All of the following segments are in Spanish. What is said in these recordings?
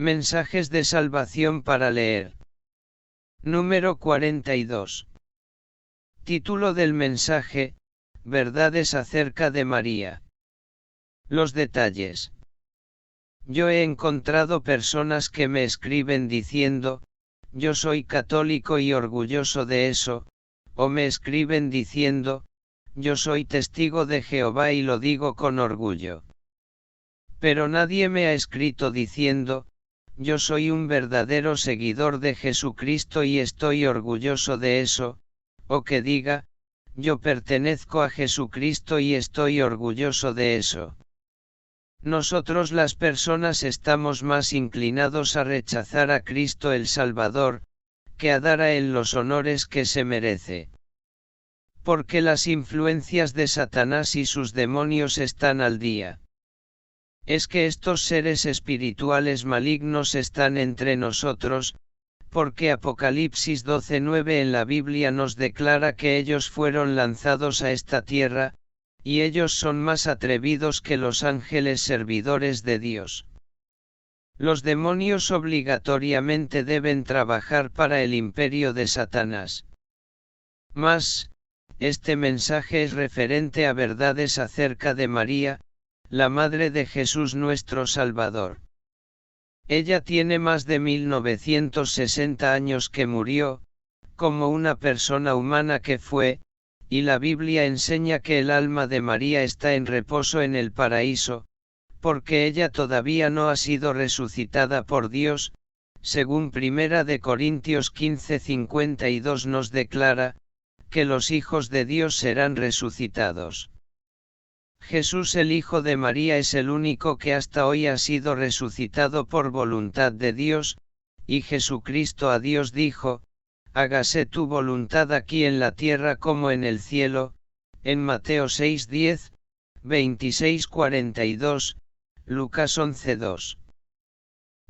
Mensajes de salvación para leer. Número 42. Título del mensaje: Verdades acerca de María. Los detalles. Yo he encontrado personas que me escriben diciendo, yo soy católico y orgulloso de eso, o me escriben diciendo, yo soy testigo de Jehová y lo digo con orgullo. Pero nadie me ha escrito diciendo, yo soy un verdadero seguidor de Jesucristo y estoy orgulloso de eso, o que diga, yo pertenezco a Jesucristo y estoy orgulloso de eso. Nosotros las personas estamos más inclinados a rechazar a Cristo el Salvador, que a dar a Él los honores que se merece. Porque las influencias de Satanás y sus demonios están al día. Es que estos seres espirituales malignos están entre nosotros, porque Apocalipsis 12:9 en la Biblia nos declara que ellos fueron lanzados a esta tierra, y ellos son más atrevidos que los ángeles servidores de Dios. Los demonios obligatoriamente deben trabajar para el imperio de Satanás. Mas, este mensaje es referente a verdades acerca de María, la Madre de Jesús nuestro Salvador. Ella tiene más de 1960 años que murió, como una persona humana que fue, y la Biblia enseña que el alma de María está en reposo en el paraíso, porque ella todavía no ha sido resucitada por Dios, según 1 Corintios 15:52 nos declara, que los hijos de Dios serán resucitados. Jesús el Hijo de María es el único que hasta hoy ha sido resucitado por voluntad de Dios, y Jesucristo a Dios dijo, hágase tu voluntad aquí en la tierra como en el cielo, en Mateo 6:10, 26:42, Lucas 11:2.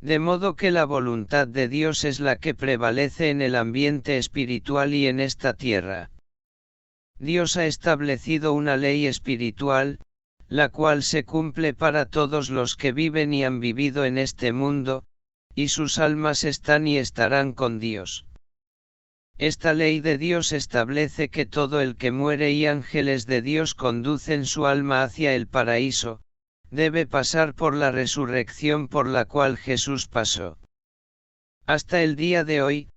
De modo que la voluntad de Dios es la que prevalece en el ambiente espiritual y en esta tierra. Dios ha establecido una ley espiritual, la cual se cumple para todos los que viven y han vivido en este mundo, y sus almas están y estarán con Dios. Esta ley de Dios establece que todo el que muere y ángeles de Dios conducen su alma hacia el paraíso, debe pasar por la resurrección por la cual Jesús pasó. Hasta el día de hoy,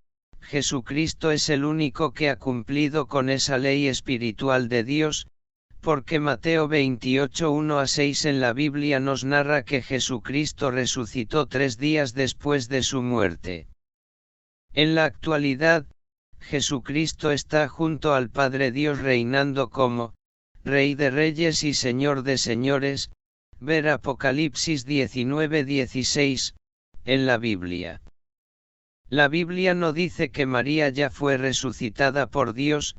Jesucristo es el único que ha cumplido con esa ley espiritual de Dios, porque Mateo 28:1-6 en la Biblia nos narra que Jesucristo resucitó 3 días después de su muerte. En la actualidad, Jesucristo está junto al Padre Dios reinando como Rey de Reyes y Señor de Señores, ver Apocalipsis 19:16, en la Biblia. La Biblia no dice que María ya fue resucitada por Dios,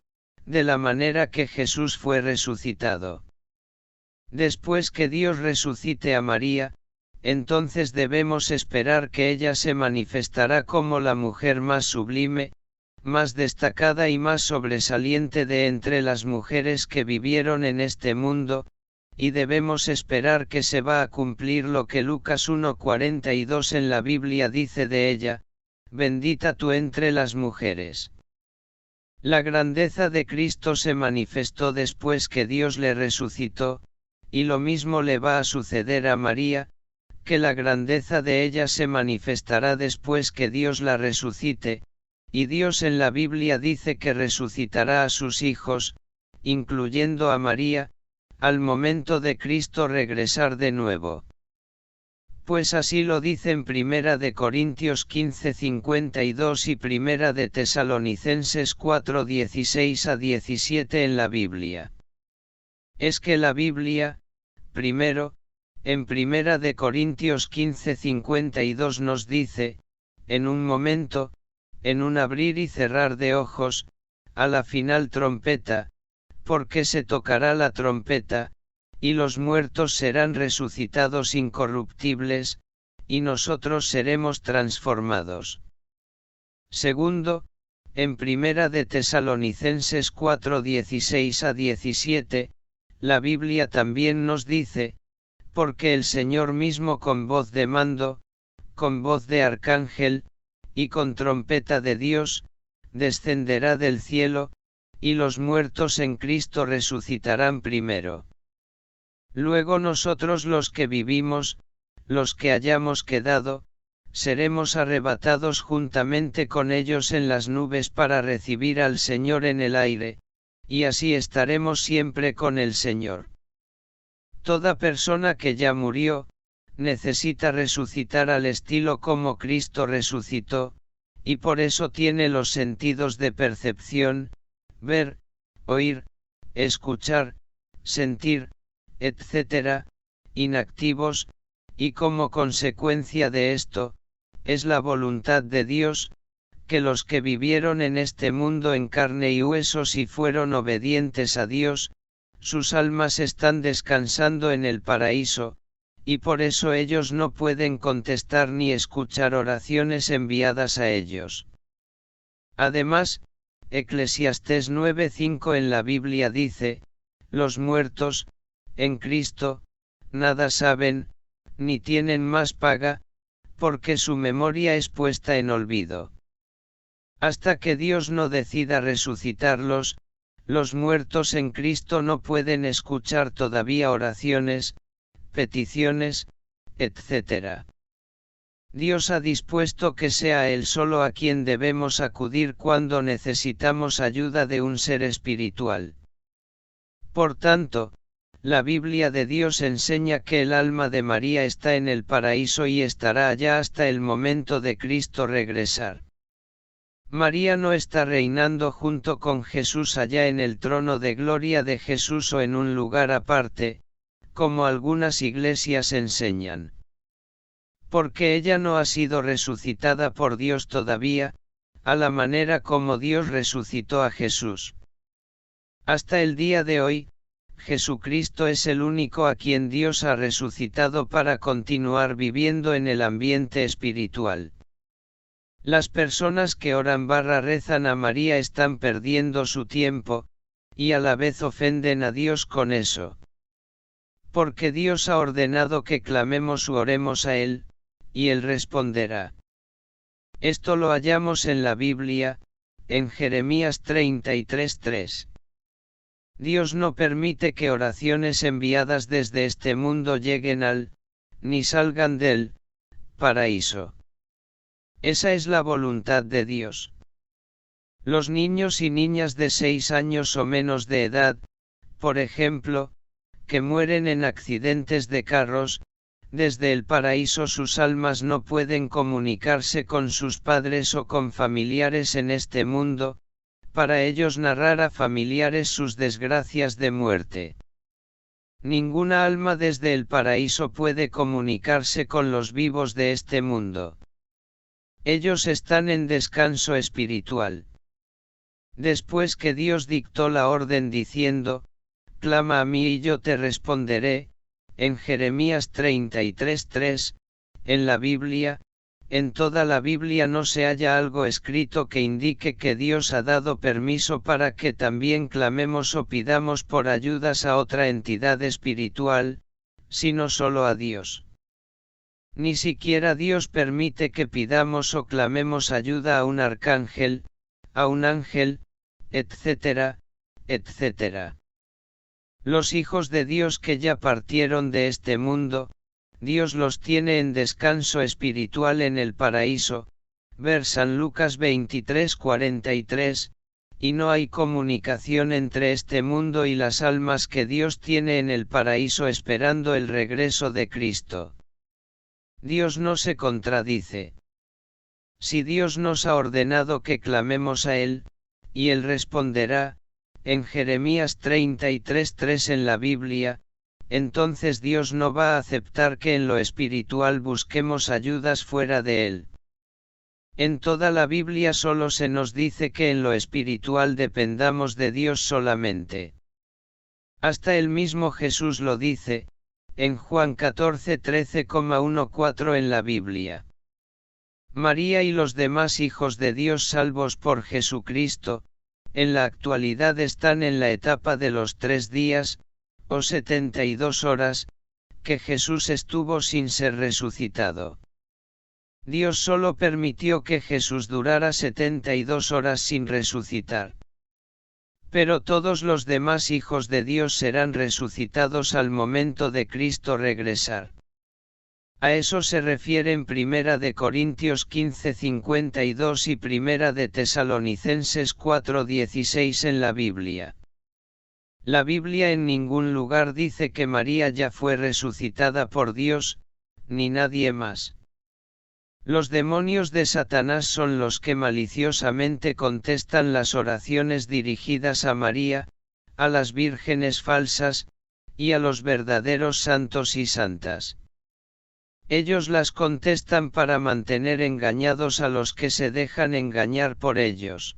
de la manera que Jesús fue resucitado. Después que Dios resucite a María, entonces debemos esperar que ella se manifestará como la mujer más sublime, más destacada y más sobresaliente de entre las mujeres que vivieron en este mundo, y debemos esperar que se va a cumplir lo que Lucas 1:42 en la Biblia dice de ella, bendita tú entre las mujeres. La grandeza de Cristo se manifestó después que Dios le resucitó, y lo mismo le va a suceder a María, que la grandeza de ella se manifestará después que Dios la resucite, y Dios en la Biblia dice que resucitará a sus hijos, incluyendo a María, al momento de Cristo regresar de nuevo. Pues así lo dicen 1 Corintios 15:52 y 1 Tesalonicenses 4:16-17 en la Biblia. Es que la Biblia, primero, en 1 Corintios 15:52 nos dice, en un momento, en un abrir y cerrar de ojos, a la final trompeta, porque se tocará la trompeta, y los muertos serán resucitados incorruptibles, y nosotros seremos transformados. Segundo, en 1 Tesalonicenses 4:16-17, la Biblia también nos dice, porque el Señor mismo con voz de mando, con voz de arcángel, y con trompeta de Dios, descenderá del cielo, y los muertos en Cristo resucitarán primero. Luego nosotros los que vivimos, los que hayamos quedado, seremos arrebatados juntamente con ellos en las nubes para recibir al Señor en el aire, y así estaremos siempre con el Señor. Toda persona que ya murió, necesita resucitar al estilo como Cristo resucitó, y por eso tiene los sentidos de percepción, ver, oír, escuchar, sentir, etc., inactivos, y como consecuencia de esto, es la voluntad de Dios, que los que vivieron en este mundo en carne y huesos y fueron obedientes a Dios, sus almas están descansando en el paraíso, y por eso ellos no pueden contestar ni escuchar oraciones enviadas a ellos. Además, Eclesiastés 9:5 en la Biblia dice, los muertos, en Cristo, nada saben, ni tienen más paga, porque su memoria es puesta en olvido. Hasta que Dios no decida resucitarlos, los muertos en Cristo no pueden escuchar todavía oraciones, peticiones, etc. Dios ha dispuesto que sea Él solo a quien debemos acudir cuando necesitamos ayuda de un ser espiritual. Por tanto, la Biblia de Dios enseña que el alma de María está en el paraíso y estará allá hasta el momento de Cristo regresar. María no está reinando junto con Jesús allá en el trono de gloria de Jesús o en un lugar aparte, como algunas iglesias enseñan. Porque ella no ha sido resucitada por Dios todavía, a la manera como Dios resucitó a Jesús. Hasta el día de hoy, Jesucristo es el único a quien Dios ha resucitado para continuar viviendo en el ambiente espiritual. Las personas que rezan a María están perdiendo su tiempo, y a la vez ofenden a Dios con eso. Porque Dios ha ordenado que clamemos u oremos a Él, y Él responderá. Esto lo hallamos en la Biblia, en Jeremías 33:3. Dios no permite que oraciones enviadas desde este mundo lleguen ni salgan del paraíso. Esa es la voluntad de Dios. Los niños y niñas de 6 años o menos de edad, por ejemplo, que mueren en accidentes de carros, desde el paraíso sus almas no pueden comunicarse con sus padres o con familiares en este mundo, para ellos narrar a familiares sus desgracias de muerte. Ninguna alma desde el paraíso puede comunicarse con los vivos de este mundo. Ellos están en descanso espiritual. Después que Dios dictó la orden diciendo, clama a mí y yo te responderé, en Jeremías 33:3, en la Biblia, en toda la Biblia no se halla algo escrito que indique que Dios ha dado permiso para que también clamemos o pidamos por ayudas a otra entidad espiritual, sino solo a Dios. Ni siquiera Dios permite que pidamos o clamemos ayuda a un arcángel, a un ángel, etc., etc. Los hijos de Dios que ya partieron de este mundo, Dios los tiene en descanso espiritual en el paraíso, ver San Lucas 23:43, y no hay comunicación entre este mundo y las almas que Dios tiene en el paraíso esperando el regreso de Cristo. Dios no se contradice. Si Dios nos ha ordenado que clamemos a Él, y Él responderá, en Jeremías 33:3 en la Biblia, entonces Dios no va a aceptar que en lo espiritual busquemos ayudas fuera de Él. En toda la Biblia solo se nos dice que en lo espiritual dependamos de Dios solamente. Hasta el mismo Jesús lo dice, en Juan 14:13,14 en la Biblia. María y los demás hijos de Dios salvos por Jesucristo, en la actualidad están en la etapa de los 3 días, o 72 horas, que Jesús estuvo sin ser resucitado. Dios solo permitió que Jesús durara 72 horas sin resucitar. Pero todos los demás hijos de Dios serán resucitados al momento de Cristo regresar. A eso se refiere en 1 de Corintios 15:52 y 1 de Tesalonicenses 4:16 en la Biblia. La Biblia en ningún lugar dice que María ya fue resucitada por Dios, ni nadie más. Los demonios de Satanás son los que maliciosamente contestan las oraciones dirigidas a María, a las vírgenes falsas, y a los verdaderos santos y santas. Ellos las contestan para mantener engañados a los que se dejan engañar por ellos.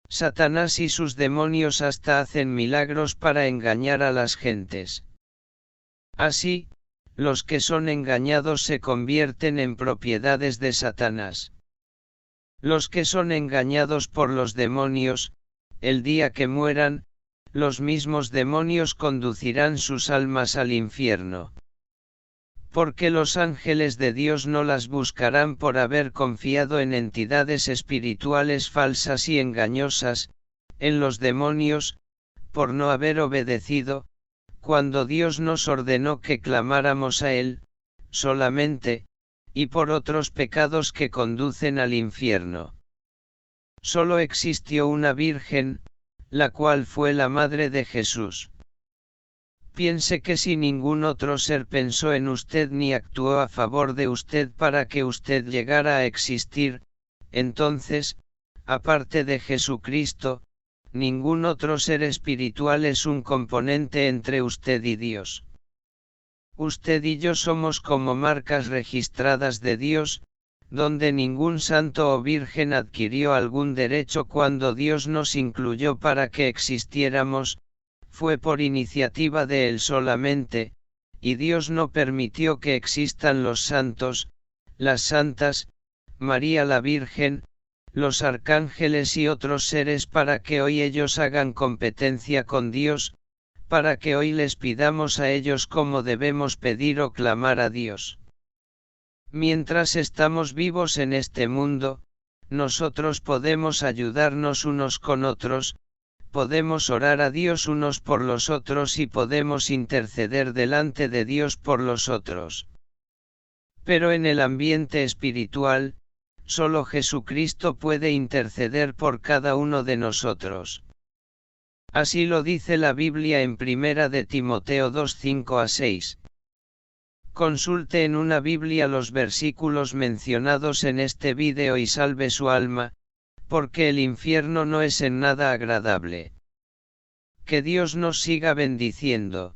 Satanás y sus demonios hasta hacen milagros para engañar a las gentes. Así, los que son engañados se convierten en propiedades de Satanás. Los que son engañados por los demonios, el día que mueran, los mismos demonios conducirán sus almas al infierno. Porque los ángeles de Dios no las buscarán por haber confiado en entidades espirituales falsas y engañosas, en los demonios, por no haber obedecido, cuando Dios nos ordenó que clamáramos a Él, solamente, y por otros pecados que conducen al infierno. Solo existió una virgen, la cual fue la madre de Jesús. Piense que si ningún otro ser pensó en usted ni actuó a favor de usted para que usted llegara a existir, entonces, aparte de Jesucristo, ningún otro ser espiritual es un componente entre usted y Dios. Usted y yo somos como marcas registradas de Dios, donde ningún santo o virgen adquirió algún derecho cuando Dios nos incluyó para que existiéramos. Fue por iniciativa de Él solamente, y Dios no permitió que existan los santos, las santas, María la Virgen, los arcángeles y otros seres para que hoy ellos hagan competencia con Dios, para que hoy les pidamos a ellos como debemos pedir o clamar a Dios. Mientras estamos vivos en este mundo, nosotros podemos ayudarnos unos con otros, podemos orar a Dios unos por los otros y podemos interceder delante de Dios por los otros. Pero en el ambiente espiritual, solo Jesucristo puede interceder por cada uno de nosotros. Así lo dice la Biblia en 1 de Timoteo 2:5-6. Consulte en una Biblia los versículos mencionados en este vídeo y salve su alma, porque el infierno no es en nada agradable. Que Dios nos siga bendiciendo.